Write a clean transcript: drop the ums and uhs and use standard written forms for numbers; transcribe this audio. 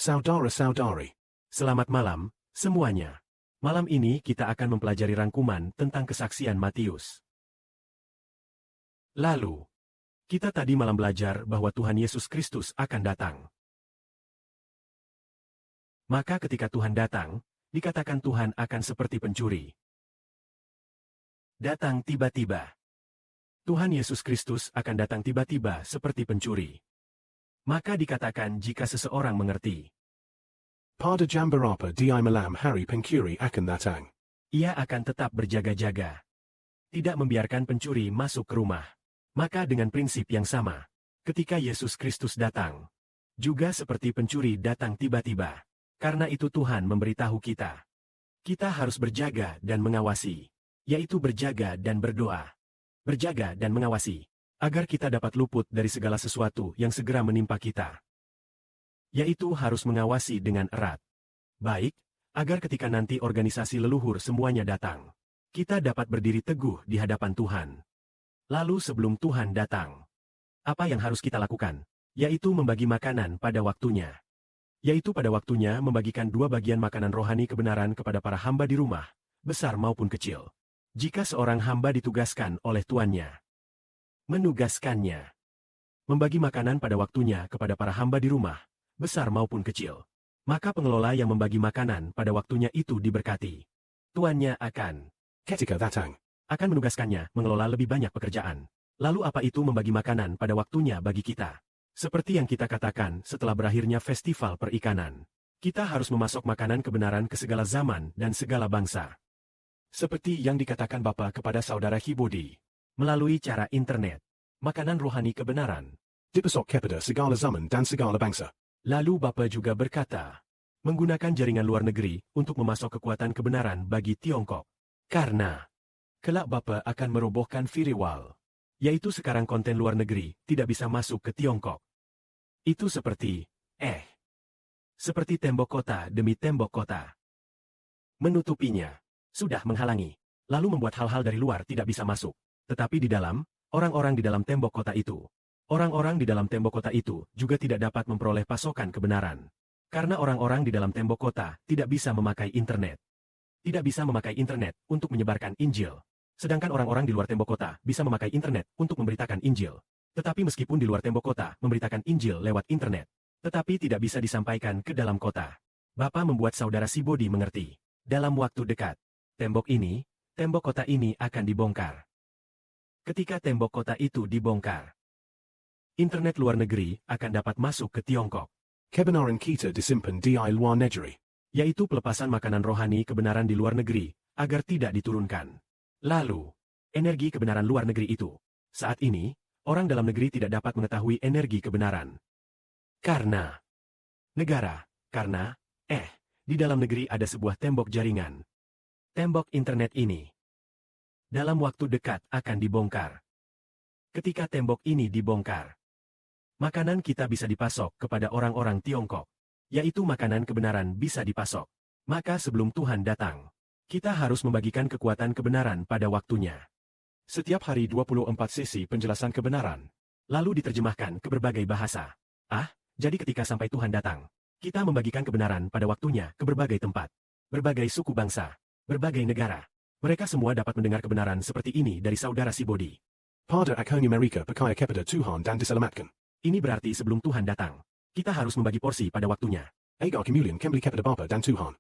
Saudara-saudari. Selamat malam, semuanya. Malam ini kita akan mempelajari rangkuman tentang kesaksian Matius. Lalu, kita tadi malam belajar bahwa Tuhan Yesus Kristus akan datang. Maka ketika Tuhan datang, dikatakan Tuhan akan seperti pencuri. Datang tiba-tiba. Tuhan Yesus Kristus akan datang tiba-tiba seperti pencuri. Maka dikatakan jika seseorang mengerti, Pada jam berapa dia malam hari pencuri akan datang. ia akan tetap berjaga-jaga. Tidak membiarkan pencuri masuk ke rumah. Maka dengan prinsip yang sama, ketika Yesus Kristus datang, juga seperti pencuri datang tiba-tiba. Karena itu Tuhan memberitahu kita. Kita harus berjaga dan mengawasi, yaitu berjaga dan berdoa. Berjaga dan mengawasi, agar kita dapat luput dari segala sesuatu yang segera menimpa kita. Yaitu harus mengawasi dengan erat. Baik, agar ketika nanti organisasi leluhur semuanya datang, kita dapat berdiri teguh di hadapan Tuhan. Lalu sebelum Tuhan datang, apa yang harus kita lakukan? Yaitu membagi makanan pada waktunya. Yaitu pada waktunya membagikan 2 bagian makanan rohani kebenaran kepada para hamba di rumah, besar maupun kecil. Jika seorang hamba ditugaskan oleh tuannya, menugaskannya membagi makanan pada waktunya kepada para hamba di rumah, besar maupun kecil, maka pengelola yang membagi makanan pada waktunya itu diberkati. Tuannya Ketika datang. akan menugaskannya mengelola lebih banyak pekerjaan. Lalu apa itu membagi makanan pada waktunya bagi kita? Seperti yang kita katakan setelah berakhirnya festival perikanan. Kita harus memasok makanan kebenaran ke segala zaman dan segala bangsa. Seperti yang dikatakan Bapa kepada saudara Hibodi, melalui cara internet, makanan rohani kebenaran. Dipasok kepada segala zaman dan segala bangsa. Lalu Bapa juga berkata, menggunakan jaringan luar negeri untuk memasok kekuatan kebenaran bagi Tiongkok. Karena kelak Bapa akan merobohkan firewall, yaitu sekarang konten luar negeri tidak bisa masuk ke Tiongkok. Itu seperti tembok kota demi tembok kota. Menutupinya, sudah menghalangi, lalu membuat hal-hal dari luar tidak bisa masuk. Tetapi di dalam, orang-orang di dalam tembok kota itu, orang-orang di dalam tembok kota itu juga tidak dapat memperoleh pasokan kebenaran. Karena orang-orang di dalam tembok kota tidak bisa memakai internet. Tidak bisa memakai internet untuk menyebarkan Injil. Sedangkan orang-orang di luar tembok kota bisa memakai internet untuk memberitakan Injil. Tetapi meskipun di luar tembok kota memberitakan Injil lewat internet, tetapi tidak bisa disampaikan ke dalam kota. Bapa membuat saudara Sibodi mengerti. Dalam waktu dekat, tembok kota ini akan dibongkar. Ketika tembok kota itu dibongkar, internet luar negeri akan dapat masuk ke Tiongkok. Kebenaran kita disimpan di luar negeri. Yaitu pelepasan makanan rohani kebenaran di luar negeri, agar tidak diturunkan. Lalu, energi kebenaran luar negeri itu. Saat ini, orang dalam negeri tidak dapat mengetahui energi kebenaran. Karena di dalam negeri ada sebuah tembok jaringan. Tembok internet ini dalam waktu dekat akan dibongkar. Ketika tembok ini dibongkar, makanan kita bisa dipasok kepada orang-orang Tiongkok. Yaitu makanan kebenaran bisa dipasok. Maka sebelum Tuhan datang, kita harus membagikan kekuatan kebenaran pada waktunya. Setiap hari 24 sesi penjelasan kebenaran. Lalu diterjemahkan ke berbagai bahasa. Jadi ketika sampai Tuhan datang, kita membagikan kebenaran pada waktunya ke berbagai tempat. Berbagai suku bangsa, berbagai negara. Mereka semua dapat mendengar kebenaran seperti ini dari saudara Sibodi. Pada akhirnya mereka percaya kepada Tuhan dan diselamatkan. Ini berarti sebelum Tuhan datang, kita harus membagi porsi pada waktunya. Agar kemuliaan kembali kepada Bapa dan Tuhan.